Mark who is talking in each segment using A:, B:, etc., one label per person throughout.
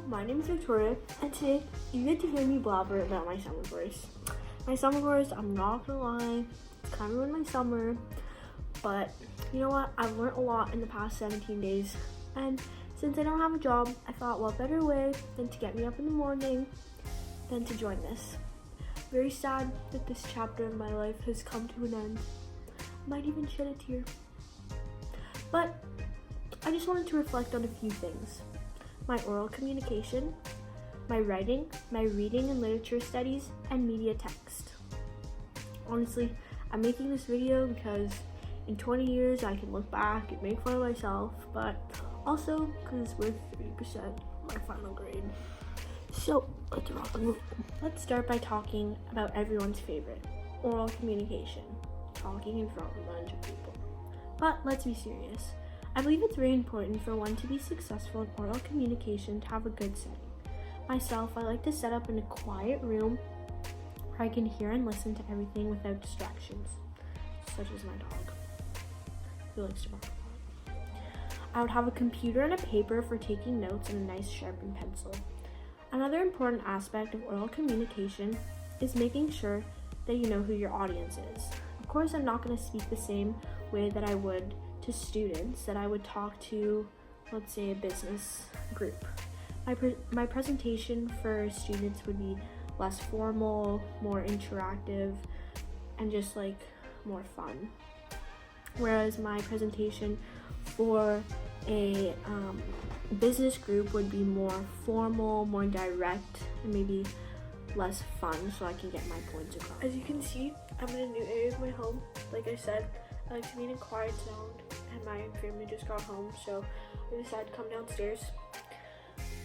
A: my name is Victoria, and today you get to hear me blabber about my summer course. My summer course, I'm not gonna lie, it's kind of in my summer, but you know what? I've learned a lot in the past 17 days, and since I don't have a job, I thought what better way than to get me up in the morning than to join this. Very sad that this chapter of my life has come to an end. I might even shed a tear. But I just wanted to reflect on a few things. My oral communication, my writing, my reading and literature studies, and media text. Honestly, I'm making this video because in 20 years I can look back and make fun of myself, but also because with 30% my final grade. So let's rock and roll. Let's start by talking about everyone's favorite, oral communication, talking in front of a bunch of people. But let's be serious. I believe it's very important for one to be successful in oral communication to have a good setting. Myself, I like to set up in a quiet room where I can hear and listen to everything without distractions, such as my dog, who likes to bark a lot. I would have a computer and a paper for taking notes and a nice sharpened pencil. Another important aspect of oral communication is making sure that you know who your audience is. Of course, I'm not going to speak the same way that I would to students that I would talk to, let's say, a business group. My presentation for students would be less formal, more interactive, and just like more fun. Whereas my presentation for a business group would be more formal, more direct, and maybe less fun so I can get my points across. As you can see, I'm in a new area of my home. Like I said, I like to be in a quiet zone, and my family just got home, so I decided to come downstairs.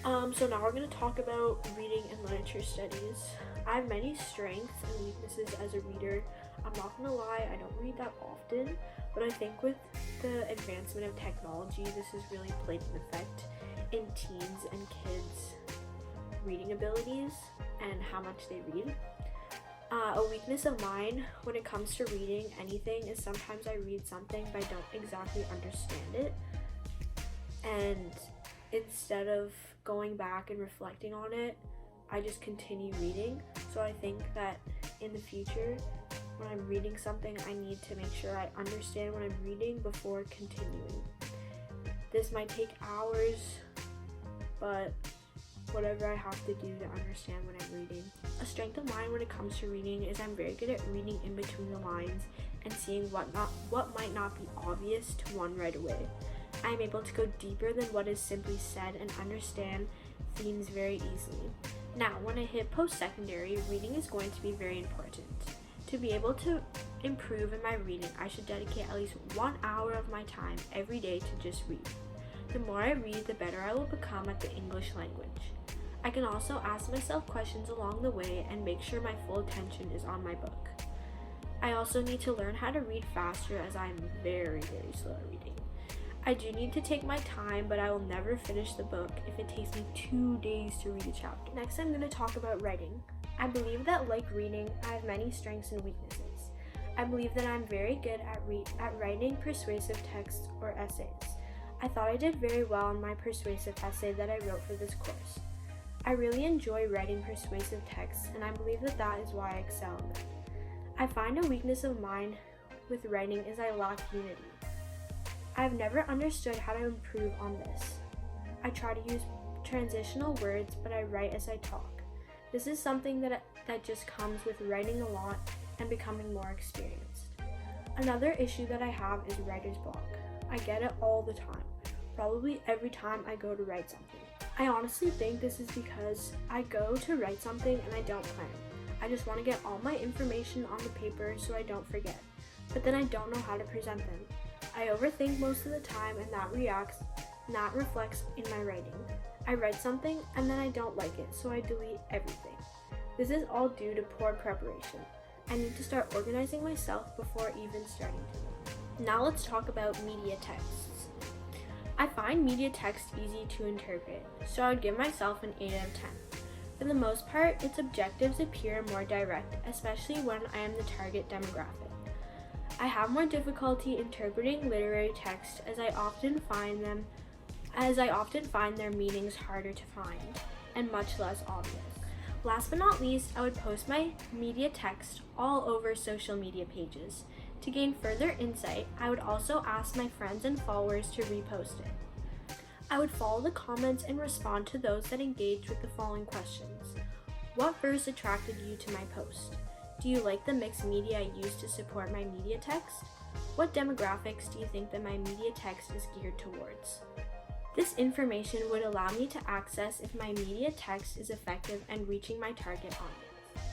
A: So now we're going to talk about reading and literature studies. I have many strengths and weaknesses as a reader. I'm not going to lie, I don't read that often, but I think with the advancement of technology, this has really played an effect in teens and kids' reading abilities and how much they read. A weakness of mine when it comes to reading anything is sometimes I read something but I don't exactly understand it, and instead of going back and reflecting on it, I just continue reading. So I think that in the future, when I'm reading something, I need to make sure I understand what I'm reading before continuing. This might take hours, but whatever I have to do to understand what I'm reading. A strength of mine when it comes to reading is I'm very good at reading in between the lines and seeing what might not be obvious to one right away. I'm able to go deeper than what is simply said and understand themes very easily. Now, when I hit post-secondary, reading is going to be very important. To be able to improve in my reading, I should dedicate at least 1 hour of my time every day to just read. The more I read, the better I will become at the English language. I can also ask myself questions along the way and make sure my full attention is on my book. I also need to learn how to read faster as I am very, very slow at reading. I do need to take my time, but I will never finish the book if it takes me 2 days to read a chapter. Next, I'm going to talk about writing. I believe that, like reading, I have many strengths and weaknesses. I believe that I'm very good at writing persuasive texts or essays. I thought I did very well in my persuasive essay that I wrote for this course. I really enjoy writing persuasive texts, and I believe that that is why I excel in them. I find a weakness of mine with writing is I lack unity. I have never understood how to improve on this. I try to use transitional words, but I write as I talk. This is something that just comes with writing a lot and becoming more experienced. Another issue that I have is writer's block. I get it all the time, probably every time I go to write something. I honestly think this is because I go to write something and I don't plan. I just want to get all my information on the paper so I don't forget, but then I don't know how to present them. I overthink most of the time, and that reflects in my writing. I write something and then I don't like it, so I delete everything. This is all due to poor preparation. I need to start organizing myself before even starting to. Now let's talk about media texts. I find media text easy to interpret, so I would give myself an 8 out of 10. For the most part, its objectives appear more direct, especially when I am the target demographic. I have more difficulty interpreting literary text as I often find them as I often find their meanings harder to find and much less obvious. Last but not least, I would post my media text all over social media pages. To gain further insight, I would also ask my friends and followers to repost it. I would follow the comments and respond to those that engaged with the following questions. What verse attracted you to my post? Do you like the mixed media I use to support my media text? What demographics do you think that my media text is geared towards? This information would allow me to access if my media text is effective and reaching my target audience.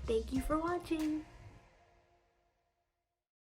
A: Thank you for watching!